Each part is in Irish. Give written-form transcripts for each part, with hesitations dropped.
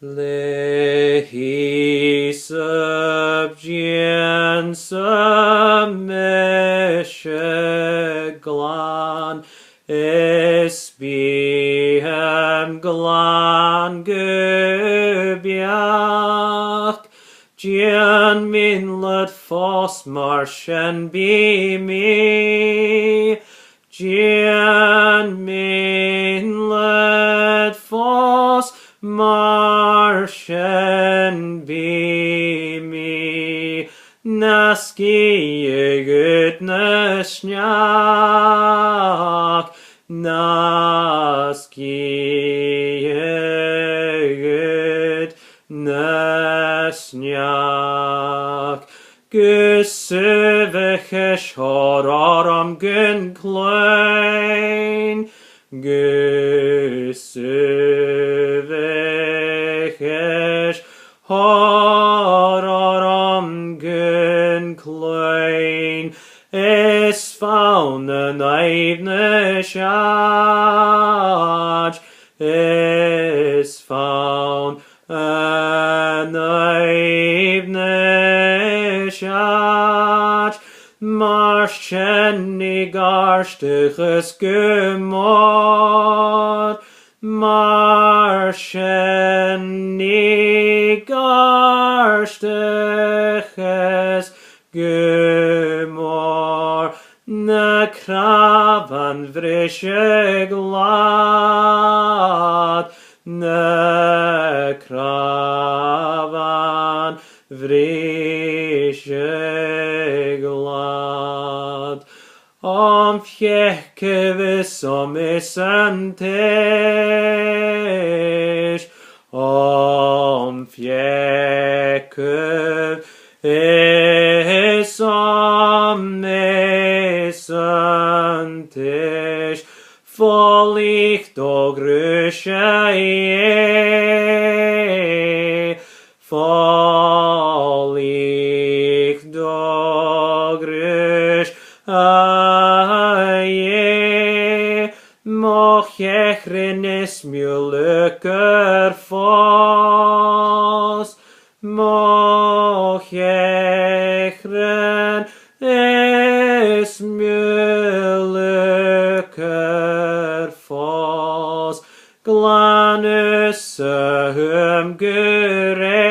Le hyssop meshe glan espihem glan gebiach Gian min let fos marschen be me Gian min let fos marschen be me Naski gladness snak Naski gladness snak Gesuvechesh horaram gen klein Gesuvechesh horaram gen klein Es found an eivne shaj Es found an eivne shaj Marschen garstiges gemor Marschen garstiges gemor Na kravan vrische glad Na kravan vrische glad Om fjekevis om isantish Om fjekevis om isantish Vollicht og grusje Vollicht og grusje Moch echrenis mjölker fos Moch echrenis mjölker fos Gladness gure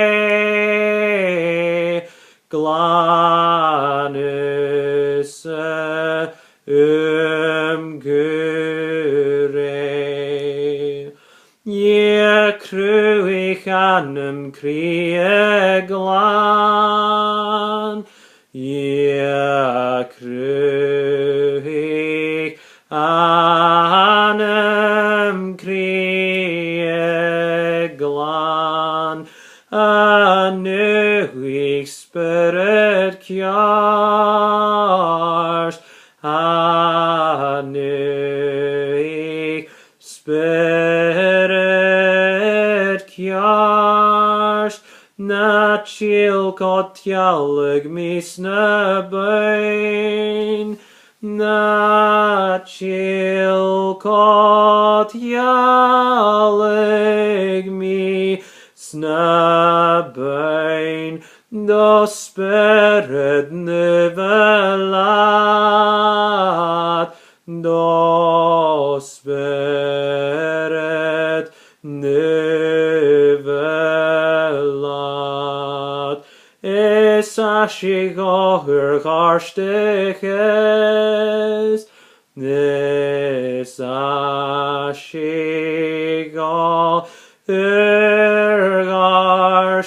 Gladness gure Ye cruich annum crie glan Ye cruich annum crie glan Anuich spirit cures Anuich spirit cures Na chill kotjalig mis na bain Na chill kotjalig mis na bain Do spirit nivelat Do spirit nivelat Es ashig ohur garstiches Es ashig ohur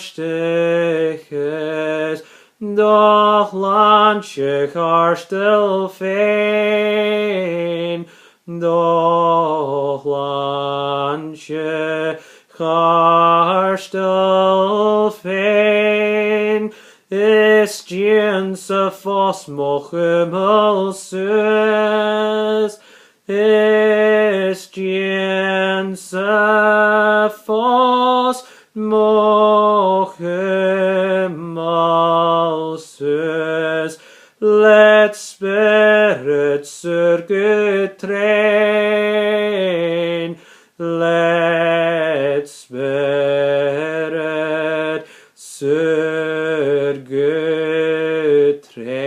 garstiches Doch lanche garstel fein Doch lanche garstel fein Is gens a fos mochemel sus Is gens a fos mochemel sus Let spirit surgetrain Let spirit getreu.